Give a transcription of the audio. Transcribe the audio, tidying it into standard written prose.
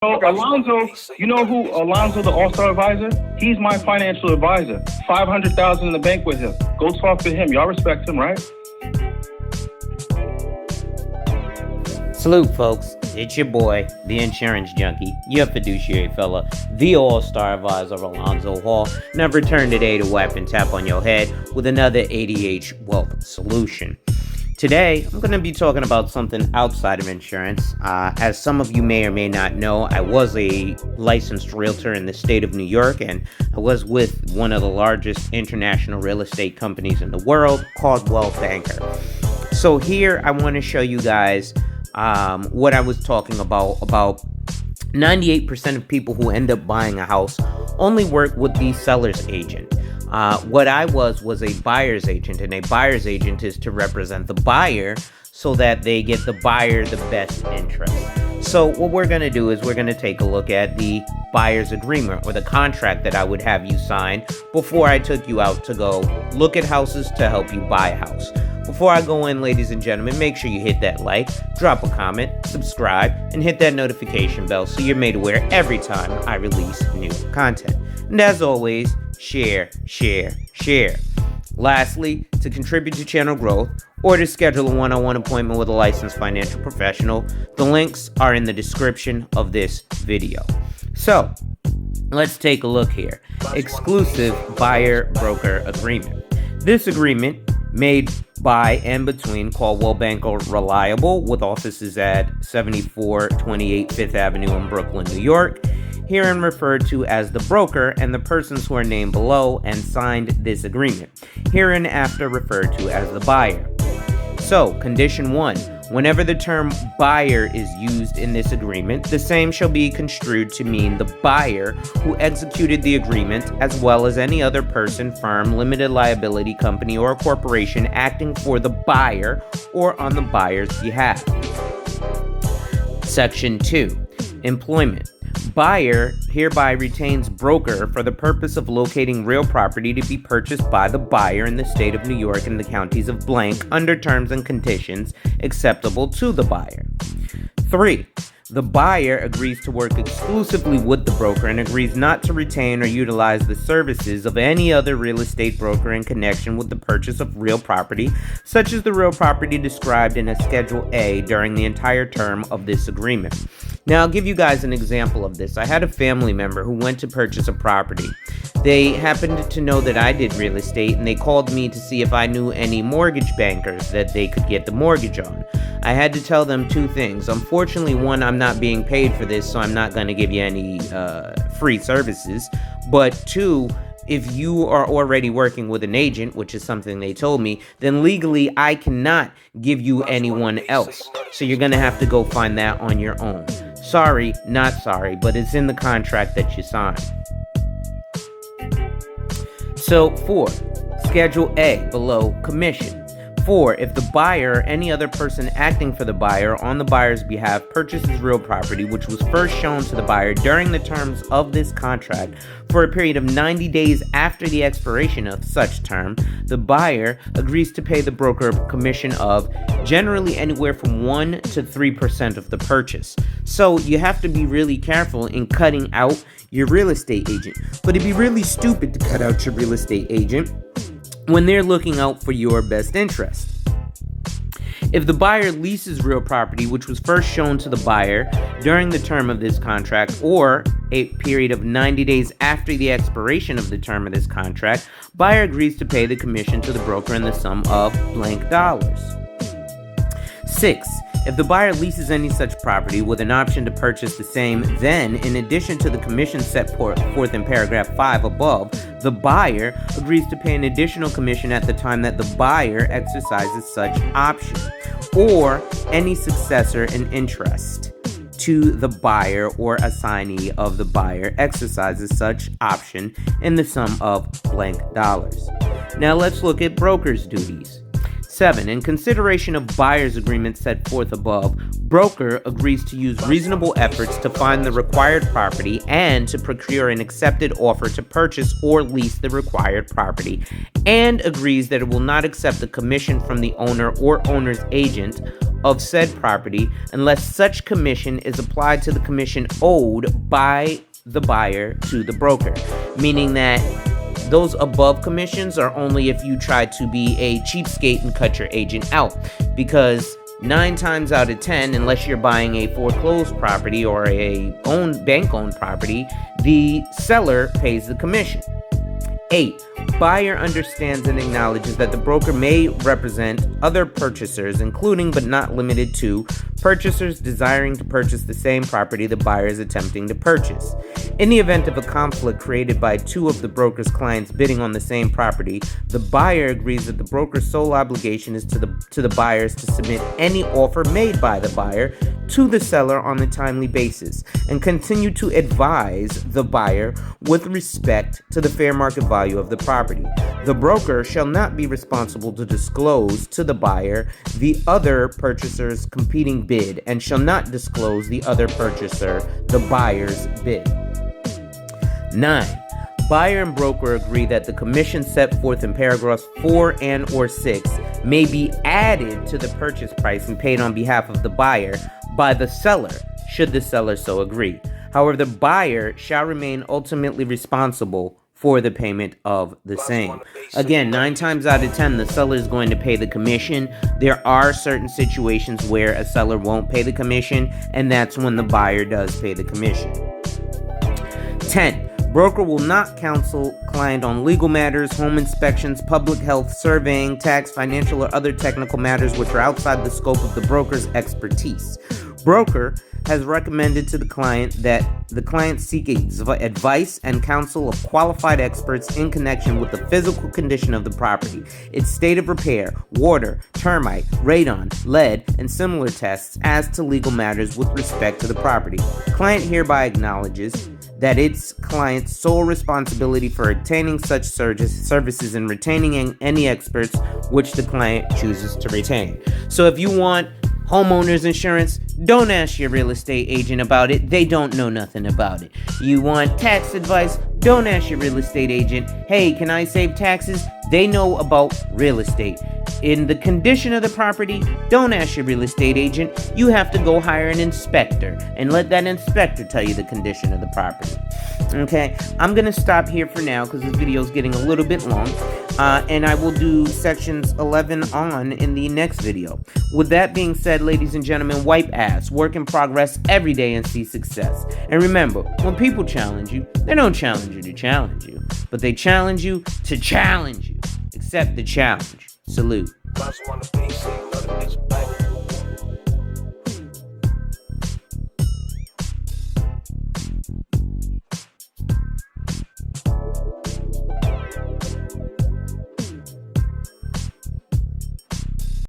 So Alonzo, you know who Alonzo, the All-Star advisor? He's my financial advisor. 500,000 in the bank with him. Go talk to him. Y'all respect him, right? Salute, folks. It's your boy, the insurance junkie, your fiduciary fella, the all-star advisor, Alonzo Hall, and I've returned today to wipe and tap on your head with another ADH wealth solution. Today, I'm going to be talking about something outside of insurance. As some of you may or may not know, I was a licensed realtor in the state of New York, and I was with one of the largest international real estate companies in the world called Wealth Banker. So here, I want to show you guys what I was talking about 98% of people who end up buying a house only work with the seller's agent. What I was a buyer's agent, and a buyer's agent is to represent the buyer so that they get the buyer the best interest. So what we're going to do is we're going to take a look at the buyer's agreement, or the contract that I would have you sign before I took you out to go look at houses to help you buy a house. Before I go in, ladies and gentlemen, make sure you hit that like, drop a comment, subscribe, and hit that notification bell so you're made aware every time I release new content. And as always, share. Lastly, to contribute to channel growth or to schedule a one-on-one appointment with a licensed financial professional, the links are in the description of this video. So, let's take a look here. Exclusive buyer-broker agreement. This agreement, made by and between Caldwell Banker Reliable, with offices at 7428 Fifth Avenue in Brooklyn, New York, herein referred to as the broker, and the persons who are named below and signed this agreement, hereinafter referred to as the buyer. So, condition 1. Whenever the term buyer is used in this agreement, the same shall be construed to mean the buyer who executed the agreement, as well as any other person, firm, limited liability company, or corporation acting for the buyer or on the buyer's behalf. Section 2. Employment. Buyer hereby retains broker for the purpose of locating real property to be purchased by the buyer in the state of New York and the counties of blank under terms and conditions acceptable to the buyer. 3. The buyer agrees to work exclusively with the broker and agrees not to retain or utilize the services of any other real estate broker in connection with the purchase of real property, such as the real property described in a Schedule A, during the entire term of this agreement. Now, I'll give you guys an example of this. I had a family member who went to purchase a property. They happened to know that I did real estate, and they called me to see if I knew any mortgage bankers that they could get the mortgage on. I had to tell them two things. Unfortunately, one, I'm not being paid for this, so I'm not going to give you any free services. But two, if you are already working with an agent, which is something they told me, then legally I cannot give you anyone else. So you're going to have to go find that on your own. Sorry, not sorry, but it's in the contract that you signed. So 4, Schedule A, below, commission. 4. If the buyer or any other person acting for the buyer on the buyer's behalf purchases real property which was first shown to the buyer during the terms of this contract for a period of 90 days after the expiration of such term, the buyer agrees to pay the broker a commission of generally anywhere from 1 to 3% of the purchase. So you have to be really careful in cutting out your real estate agent. But it'd be really stupid to cut out your real estate agent when they're looking out for your best interest. If the buyer leases real property which was first shown to the buyer during the term of this contract or a period of 90 days after the expiration of the term of this contract, buyer agrees to pay the commission to the broker in the sum of blank dollars. 6. If the buyer leases any such property with an option to purchase the same, then, in addition to the commission set forth in paragraph 5 above, the buyer agrees to pay an additional commission at the time that the buyer exercises such option, or any successor in interest to the buyer or assignee of the buyer exercises such option in the sum of blank dollars. Now let's look at broker's duties. 7. In consideration of buyer's agreement set forth above, broker agrees to use reasonable efforts to find the required property and to procure an accepted offer to purchase or lease the required property, and agrees that it will not accept a commission from the owner or owner's agent of said property unless such commission is applied to the commission owed by the buyer to the broker, meaning that those above commissions are only if you try to be a cheapskate and cut your agent out, because 9 times out of 10, unless you're buying a foreclosed property or a bank-owned property, the seller pays the commission. 8. Buyer understands and acknowledges that the broker may represent other purchasers, including but not limited to purchasers desiring to purchase the same property the buyer is attempting to purchase. In the event of a conflict created by 2 of the broker's clients bidding on the same property, the buyer agrees that the broker's sole obligation is to the buyers to submit any offer made by the buyer to the seller on a timely basis and continue to advise the buyer with respect to the fair market value of the property. The broker shall not be responsible to disclose to the buyer the other purchaser's competing bid and shall not disclose the other purchaser the buyer's bid. 9. Buyer and broker agree that the commission set forth in paragraphs 4 and or 6 may be added to the purchase price and paid on behalf of the buyer by the seller, should the seller so agree. However, the buyer shall remain ultimately responsible for the payment of the same. Again, 9 times out of 10, the seller is going to pay the commission. There are certain situations where a seller won't pay the commission, and that's when the buyer does pay the commission. 10. Broker will not counsel client on legal matters, home inspections, public health, surveying, tax, financial, or other technical matters which are outside the scope of the broker's expertise. Broker has recommended to the client that the client seek advice and counsel of qualified experts in connection with the physical condition of the property, its state of repair, water, termite, radon, lead, and similar tests as to legal matters with respect to the property. Client hereby acknowledges that it's client's sole responsibility for obtaining such services and retaining any experts which the client chooses to retain. So if you want homeowners insurance, don't ask your real estate agent about it. They don't know nothing about it. You want tax advice? Don't ask your real estate agent, hey, can I save taxes? They know about real estate. In the condition of the property, don't ask your real estate agent. You have to go hire an inspector and let that inspector tell you the condition of the property. Okay, I'm going to stop here for now because this video is getting a little bit long. And I will do sections 11 on in the next video. With that being said, ladies and gentlemen, wipe ass, work in progress every day and see success. And remember, when people challenge you, they don't challenge you to challenge you, but they challenge you to challenge you. Accept the challenge. Salute.